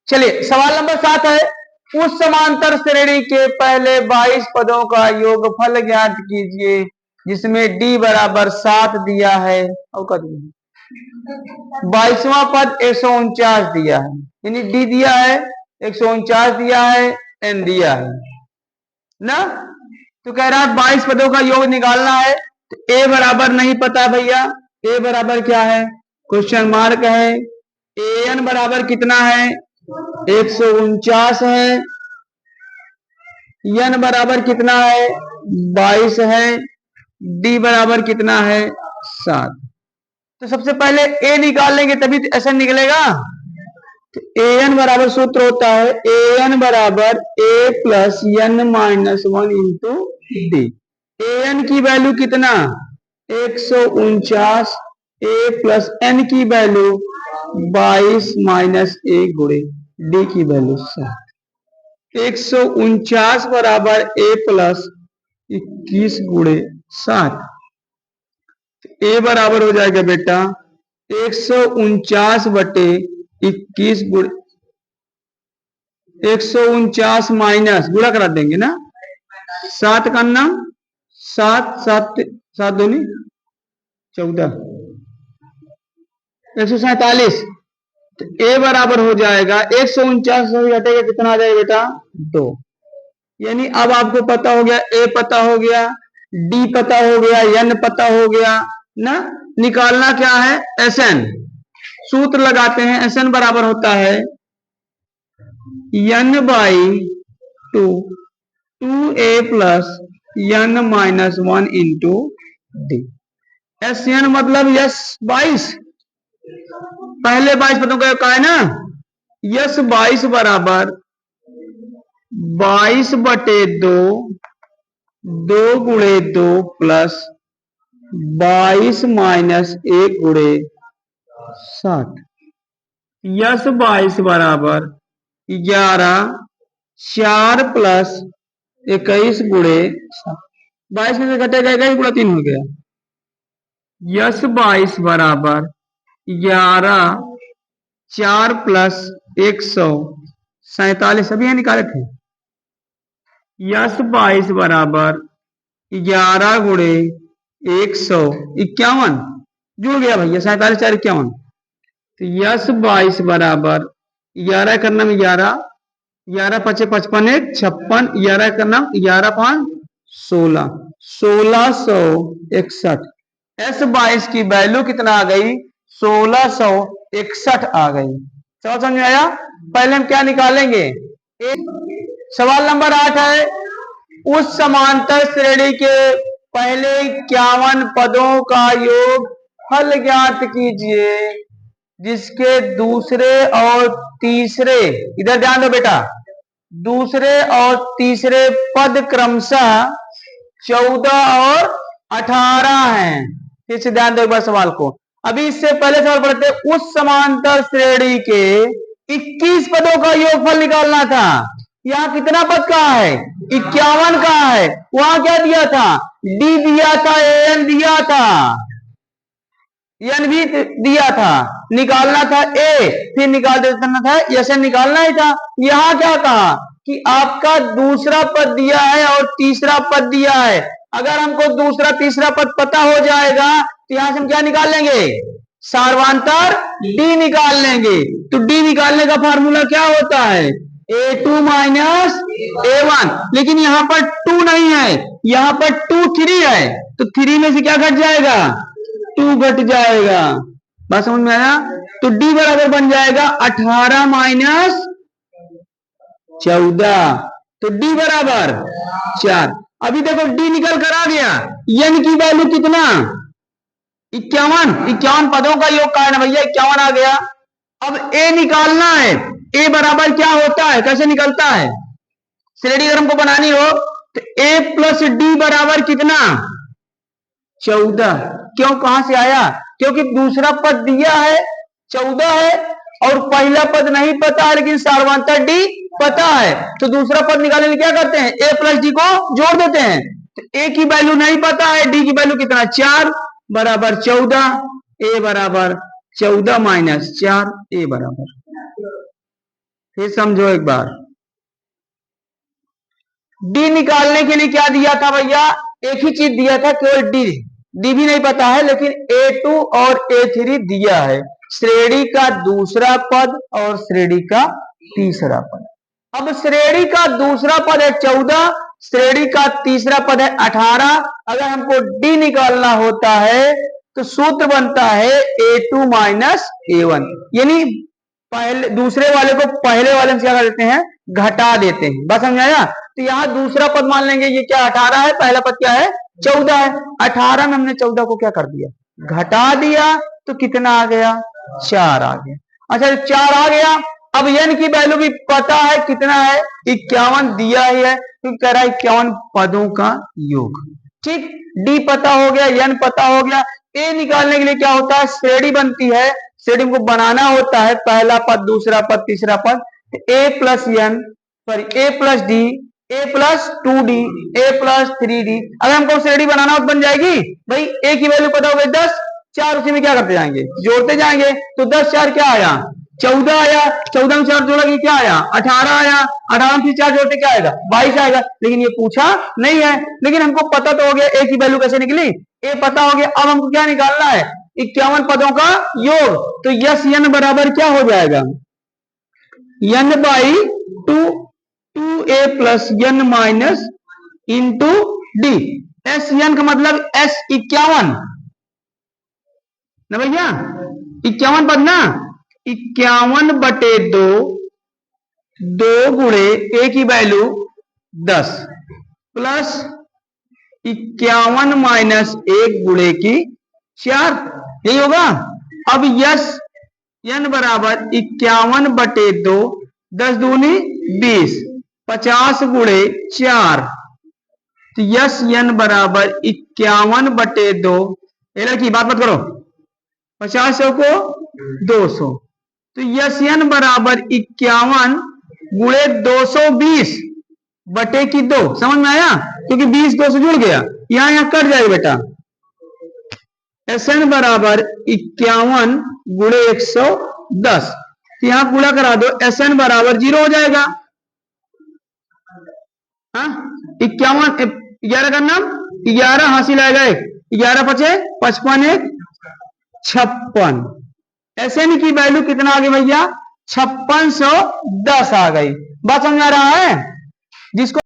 चलिए सवाल नंबर 7 है, उस समांतर श्रेणी के पहले 22 पदों का योगफल ज्ञात कीजिए जिसमें d बराबर 7 दिया है और कर 22वां पद 149 दिया है, यानी d दिया है, 149 दिया है, n दिया है ना। तो कह रहा है 22 पदों का योग निकालना है, तो a बराबर नहीं पता भैया, a बराबर क्या है, क्वेश्चन मार्क है। an बराबर कितना है, 149 है, n बराबर कितना है, 22 है, d बराबर कितना है, 7। तो सबसे पहले a निकाल लेंगे तभी तो ऐसा निकलेगा। तो an बराबर सूत्र होता है an बराबर a plus n minus 1 into D. an की वैल्यू कितना, 149, a प्लस n की वैल्यू 22 माइनस 1 गुणे d की वैल्यू 7। 149 बराबर a प्लस 21 गुणे 7। a बराबर हो जाएगा बेटा 149 बटे 21 गुणे 149 माइनस गुणा करा देंगे ना, 7 का नाम 7 7 7 दूनी 14, 147। तो a बराबर हो जाएगा 149 से घटेगा कितना आ जाएगा बेटा 2। यानी अब आपको पता हो गया, a पता हो गया, d पता हो गया, n पता हो गया ना। निकालना क्या है, Sn। सूत्र लगाते हैं, Sn बराबर होता है n by 2 2a plus n minus 1 into D. Sn मतलब यस 22, पहले 22 पदों का है ना, यस 22 बराबर 22 बटे 2 2 गुणे 2 प्लस 22 माइनस 1 गुणे 7। यस 22 बराबर 11 4 प्लस 21 गुणे 22 में से घटेगा 21 गुणा 3 हो गया। यस 22 बराबर 11 4 प्लस 147, सभी यहाँ निकाले थे। यस 22 बराबर 11 गुणे 151 जुड़ गया भैया, 47 4 51। तो यस 22 बराबर 11 का नाम 11 11 पचे 55 1 56, 11 का नाम 11 5 16 1661। एस 22 की वैल्यू कितना आ गई, 1661 आ गई। समझ में आया। पहले हम क्या निकालेंगे, सवाल नंबर 8 है, उस समांतर श्रेणी के पहले 51 पदों का योग फल ज्ञात कीजिए जिसके दूसरे और तीसरे, इधर ध्यान दो बेटा, दूसरे और तीसरे पद क्रमशः 14 और 18 हैं। फिर से ध्यान दो एक बार सवाल को। अभी इससे पहले सवाल पढ़ते, उस समांतर श्रेणी के 21 पदों का योगफल निकालना था। यहाँ कितना पद कहा है, 51 का है। वहां क्या दिया था, डी दिया था, an दिया था, n भी दिया था, निकालना था a, फिर निकाल देना था Sn, निकालना ही था। यहाँ क्या कहा कि आपका दूसरा पद दिया है और तीसरा पद दिया है। अगर हमको दूसरा तीसरा पद पता हो जाएगा तो यहां से हम क्या निकाल लेंगे, सार्वंतर d निकाल लेंगे। तो d निकालने का फार्मूला क्या होता है, a2 माइनस a1। लेकिन यहाँ पर 2 नहीं है, यहाँ पर 2 3 है, तो 3 में से क्या घट जाएगा, 2 घट जाएगा। बात समझ में आया। तो d बराबर बन जाएगा 18 माइनस 14, तो d बराबर 4। अभी देखो d निकल कर आ गया, n की वैल्यू कितना, 51 पदों का योग कारण भैया 51 आ गया। अब a निकालना है, a बराबर क्या होता है, कैसे निकलता है, श्रेणी अगर हमको बनानी हो तो a प्लस डी बराबर कितना, 14। क्यों, कहां से आया, क्योंकि दूसरा पद दिया है 14 है और पहला पद नहीं पता है लेकिन सार्वंतर डी पता है। तो दूसरा पद निकालने में क्या करते हैं, a प्लस डी को जोड़ देते हैं। तो a की वैल्यू नहीं पता है, d की वैल्यू कितना 4 बराबर 14, a बराबर 14 माइनस 4, a बराबर फिर समझो एक बार। डी निकालने के लिए क्या दिया था भैया, एक ही चीज दिया था, केवल डी। डी भी नहीं पता है, लेकिन A2 और A3 दिया है, श्रेणी का दूसरा पद और श्रेणी का तीसरा पद। अब श्रेणी का दूसरा पद है 14, श्रेणी का तीसरा पद है 18। अगर हमको डी निकालना होता है तो सूत्र बनता है A2 माइनस A1, यानी पहले दूसरे वाले को पहले वाले से क्या कर देते हैं, घटा देते हैं। बस समझाया। तो यहाँ दूसरा पद मान लेंगे, ये क्या 18 है, पहला पद क्या है 14 है। 18 में हमने 14 को क्या कर दिया, घटा दिया, तो कितना आ गया, 4 आ गया। अच्छा 4 आ गया। अब n की वैल्यू भी पता है कितना है, 51 दिया ही है, तो कह रहा है 51 पदों का योग। ठीक, डी पता हो गया, n पता हो गया। ए निकालने के लिए क्या होता है, श्रेणी बनती है, श्रेणी को बनाना होता है, पहला पद दूसरा पद तीसरा पद, ए प्लस एन, सॉरी ए प्लस डी, ए प्लस 2d, ए प्लस 3d। अगर हमको श्रेणी बनाना हो तो बन जाएगी भाई। ए की वैल्यू पता हो गई 10, 4 उसी में क्या करते जाएंगे, जोड़ते जाएंगे। तो 10 4 क्या आया, 14 आया, 14 में 4 जोड़ा क्या आया, 18 आया, 18 में 4 जोड़ते क्या आएगा, 22 आएगा। लेकिन ये पूछा नहीं है, लेकिन हमको पता तो हो गया ए की वैल्यू कैसे निकली, ए पता हो गया। अब हमको क्या निकालना है, 51 पदों का योग। तो यस एन बराबर क्या हो जाएगा, n by 2a plus n minus into d. S n का मतलब s 51 ना भैया, 51 पद ना, 51/2, 2 गुणे ए की वैल्यू 10 प्लस 51 माइनस 1 गुणे की 4, यही होगा। अब यस n बराबर 51/2, 10 दूनी 20, 50 गुणे 4, तो यस n बराबर 51/2, की बात मत करो, 50 को 200, तो यस n बराबर 51 गुणे 220 बटे की 2। समझ में आया, क्योंकि 20 2 से जुड़ गया, यहां कट जाएगा बेटा। एस एन बराबर 51 गुणे 110, तो यहां गुणा करा दो, एस एन बराबर 0 हो जाएगा। 51 11 करना, 11 हासिल आएगा, 11 पचे 55, 1 56। एस एन की वैल्यू कितना आ गई भैया, 5610 आ गई। बात समझ आ रहा है, जिसको